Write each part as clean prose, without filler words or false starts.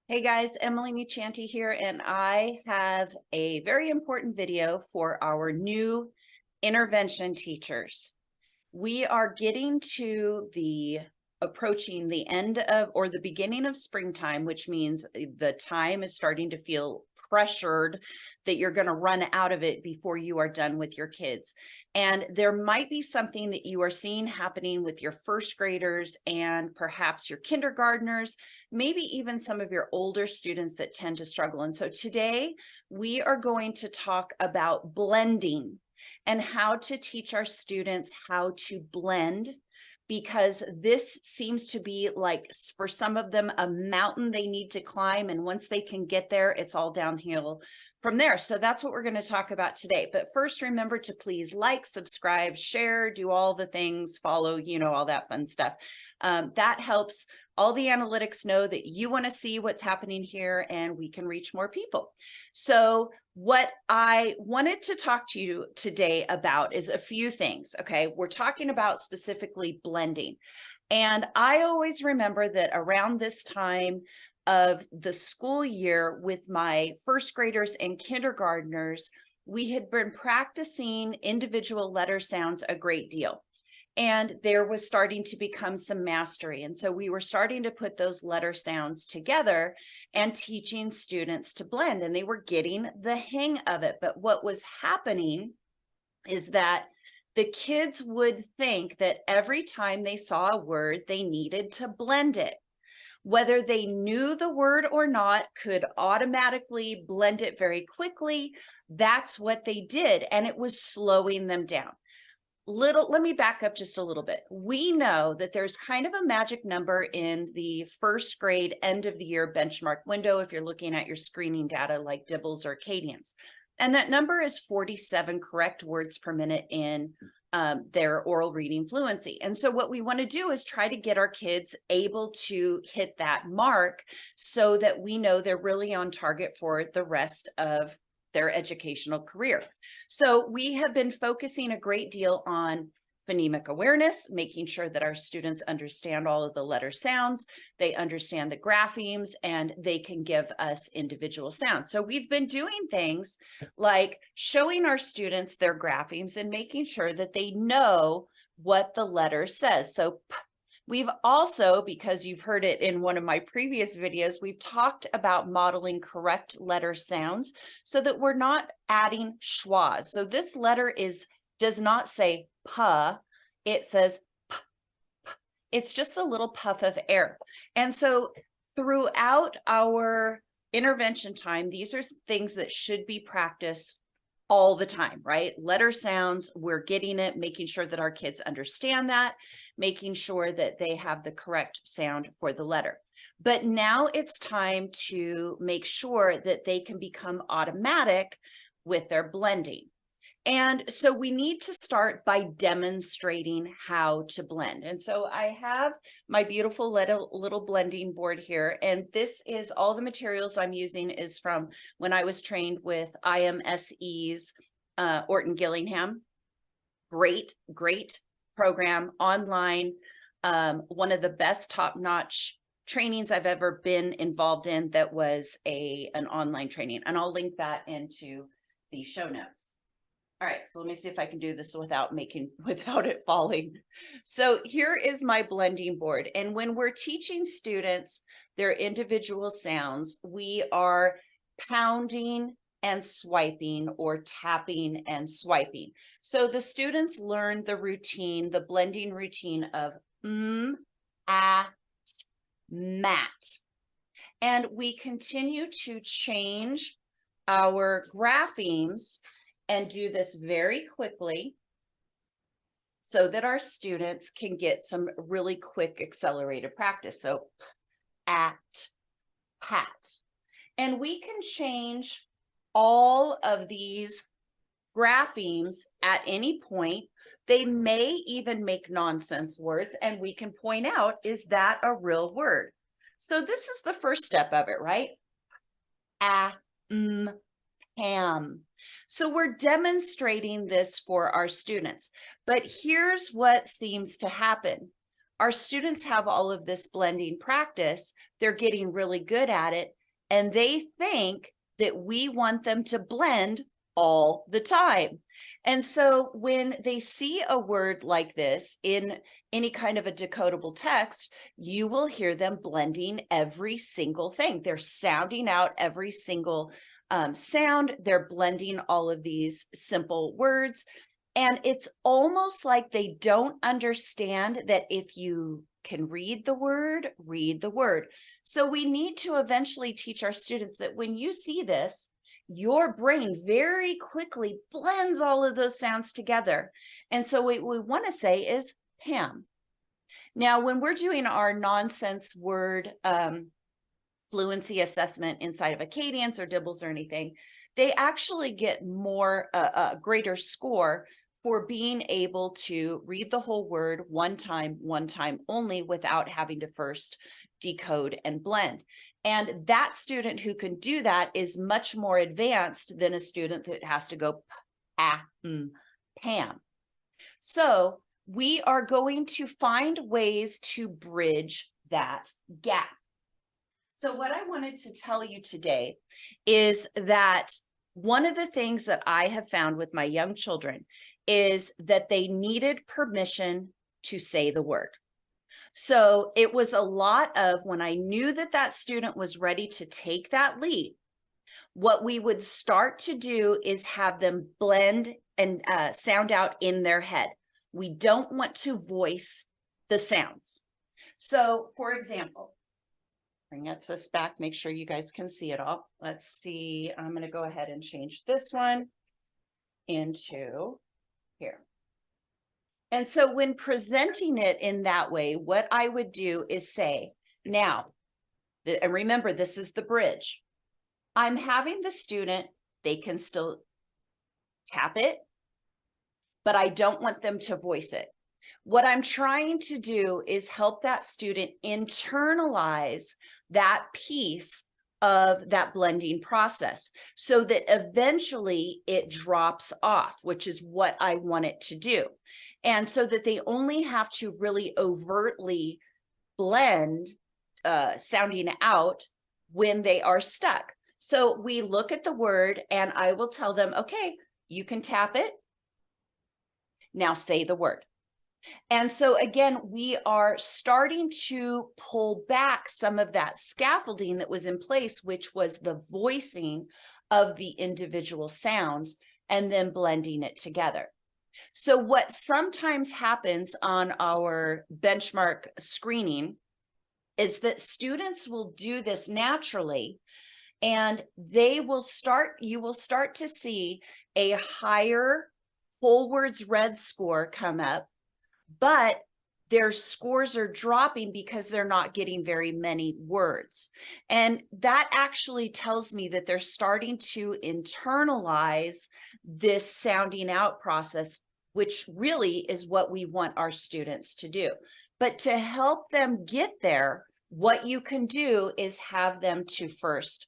Hey guys, Emily Muccianti here, and I have a very important video for our new intervention teachers. We are getting to approaching the end of or the beginning of springtime, which means the time is starting to feel pressured that you're going to run out of it before you are done with your kids. And there might be something that you are seeing happening with your first graders and perhaps your kindergartners, maybe even some of your older students that tend to struggle. And so today we are going to talk about blending and how to teach our students how to blend, because this seems to be like, for some of them, a mountain they need to climb. And once they can get there, it's all downhill from there. So that's what we're going to talk about today. But first, remember to please like, subscribe, share, do all the things, follow, all that fun stuff. That helps all the analytics know that you want to see what's happening here and we can reach more people. So what I wanted to talk to you today about is a few things. Okay, we're talking about specifically blending. And I always remember that around this time of the school year with my first graders and kindergartners, we had been practicing individual letter sounds a great deal. And there was starting to become some mastery. And so we were starting to put those letter sounds together and teaching students to blend, and they were getting the hang of it. But what was happening is that the kids would think that every time they saw a word, they needed to blend it. Whether they knew the word or not, could automatically blend it very quickly. That's what they did, and it was slowing them down. Let me back up just a little bit. We know that there's kind of a magic number in the first grade end of the year benchmark window if you're looking at your screening data like Dibbles or Acadians. And that number is 47 correct words per minute in their oral reading fluency. And so what we want to do is try to get our kids able to hit that mark so that we know they're really on target for the rest of their educational career. So we have been focusing a great deal on phonemic awareness, making sure that our students understand all of the letter sounds, they understand the graphemes, and they can give us individual sounds. So we've been doing things like showing our students their graphemes and making sure that they know what the letter says. So we've also, because you've heard it in one of my previous videos, we've talked about modeling correct letter sounds so that we're not adding schwas. So this letter does not say puh, it says p, p. It's just a little puff of air. And so throughout our intervention time, these are things that should be practiced all the time, right? Letter sounds, we're getting it, making sure that our kids understand that, making sure that they have the correct sound for the letter. But now it's time to make sure that they can become automatic with their blending. And so we need to start by demonstrating how to blend. And so I have my beautiful little blending board here. And this is all the materials I'm using is from when I was trained with IMSE's Orton Gillingham. Great program online. One of the best top-notch trainings I've ever been involved in that was an online training. And I'll link that into the show notes. All right, so let me see if I can do this without it falling. So here is my blending board. And when we're teaching students their individual sounds, we are pounding and swiping or tapping and swiping. So the students learn the routine, the blending routine of at, mat. And we continue to change our graphemes and do this very quickly so that our students can get some really quick accelerated practice. So at, pat. And we can change all of these graphemes at any point. They may even make nonsense words, and we can point out, is that a real word? So this is the first step of it, right? Ham. So we're demonstrating this for our students, but here's what seems to happen. our students have all of this blending practice. They're getting really good at it, and they think that we want them to blend all the time. And so when they see a word like this in any kind of a decodable text, you will hear them blending every single thing. They're sounding out every single sound. They're blending all of these simple words. And it's almost like they don't understand that if you can read the word, read the word. So we need to eventually teach our students that when you see this, your brain very quickly blends all of those sounds together. And so what we want to say is Pam. Now, when we're doing our nonsense word fluency assessment inside of Acadience or Dibbles or anything, they actually get more, a greater score for being able to read the whole word one time only without having to first decode and blend. And that student who can do that is much more advanced than a student that has to go Pam. So we are going to find ways to bridge that gap. So what I wanted to tell you today is that one of the things that I have found with my young children is that they needed permission to say the word. So it was a lot of when I knew that that student was ready to take that leap, what we would start to do is have them blend and sound out in their head. We don't want to voice the sounds. So for example, bring this back, make sure you guys can see it all. Let's see, I'm going to go ahead and change this one into here. And so when presenting it in that way, what I would do is say, now, and remember, this is the bridge. I'm having the student, they can still tap it, but I don't want them to voice it. What I'm trying to do is help that student internalize that piece of that blending process so that eventually it drops off, which is what I want it to do. And so that they only have to really overtly blend sounding out when they are stuck. So we look at the word and I will tell them, okay, you can tap it. Now say the word. And so again, we are starting to pull back some of that scaffolding that was in place, which was the voicing of the individual sounds and then blending it together. So what sometimes happens on our benchmark screening is that students will do this naturally and they will start, you will start to see a higher whole words read score come up, but their scores are dropping because they're not getting very many words. And that actually tells me that they're starting to internalize this sounding out process, which really is what we want our students to do. But to help them get there, what you can do is have them to first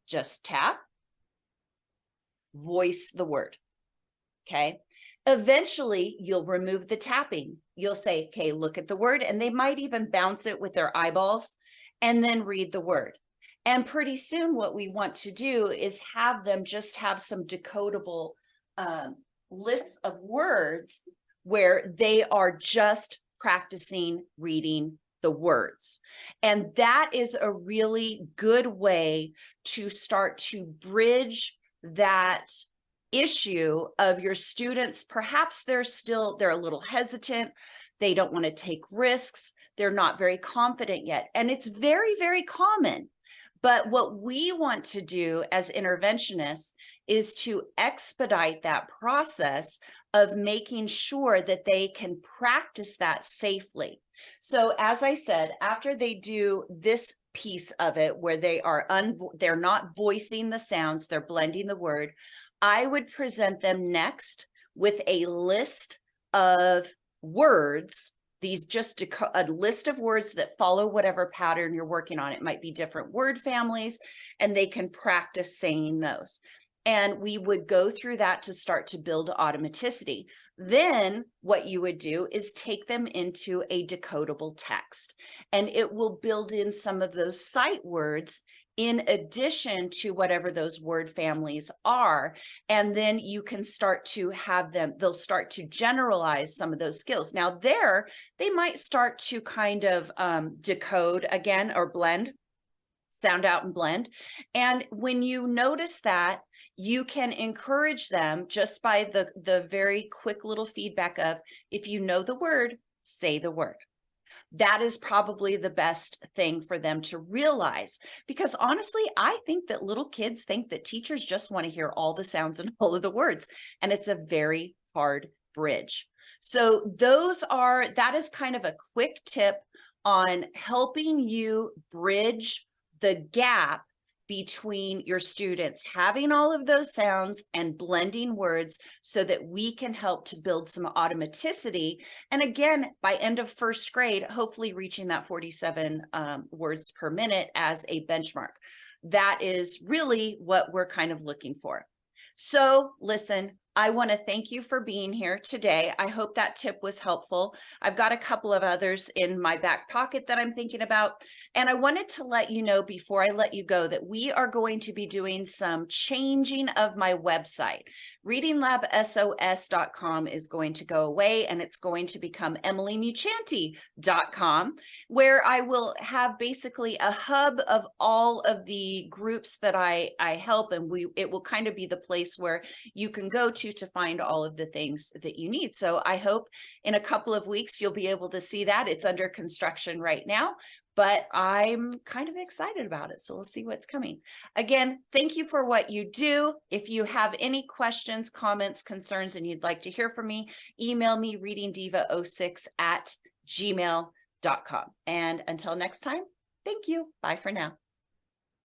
just tap, voice the word, okay? Eventually, you'll remove the tapping. You'll say, okay, look at the word, and they might even bounce it with their eyeballs and then read the word. And pretty soon what we want to do is have them just have some decodable lists of words where they are just practicing reading the words. And that is a really good way to start to bridge that issue of your students. Perhaps they're a little hesitant. They don't want to take risks. They're not very confident yet. And it's very, very common. But what we want to do as interventionists is to expedite that process of making sure that they can practice that safely. So as I said, after they do this piece of it where they're not voicing the sounds, they're blending the word, I would present them next with a list of words, a list of words that follow whatever pattern you're working on. It might be different word families, and they can practice saying those. And we would go through that to start to build automaticity. Then what you would do is take them into a decodable text, and it will build in some of those sight words in addition to whatever those word families are. And then you can start to have them, they'll start to generalize some of those skills. Now there, they might start to kind of decode again, or blend, sound out and blend. And when you notice that, you can encourage them just by the very quick little feedback of, if you know the word, say the word. That is probably the best thing for them to realize, because honestly, I think that little kids think that teachers just want to hear all the sounds and all of the words, and it's a very hard bridge. So that is kind of a quick tip on helping you bridge the gap between your students having all of those sounds and blending words, so that we can help to build some automaticity. And again, by end of first grade, hopefully reaching that 47 words per minute as a benchmark. That is really what we're kind of looking for. So listen, I want to thank you for being here today. I hope that tip was helpful. I've got a couple of others in my back pocket that I'm thinking about. And I wanted to let you know before I let you go that we are going to be doing some changing of my website. readinglabsos.com is going to go away, and it's going to become emilymuccianti.com, where I will have basically a hub of all of the groups that I help, and it will kind of be the place where you can go to find all of the things that you need. So I hope in a couple of weeks you'll be able to see that. It's under construction right now, but I'm kind of excited about it. So we'll see what's coming. Again, thank you for what you do. If you have any questions, comments, concerns, and you'd like to hear from me, email me readingdiva06@gmail.com. And until next time, thank you. Bye for now.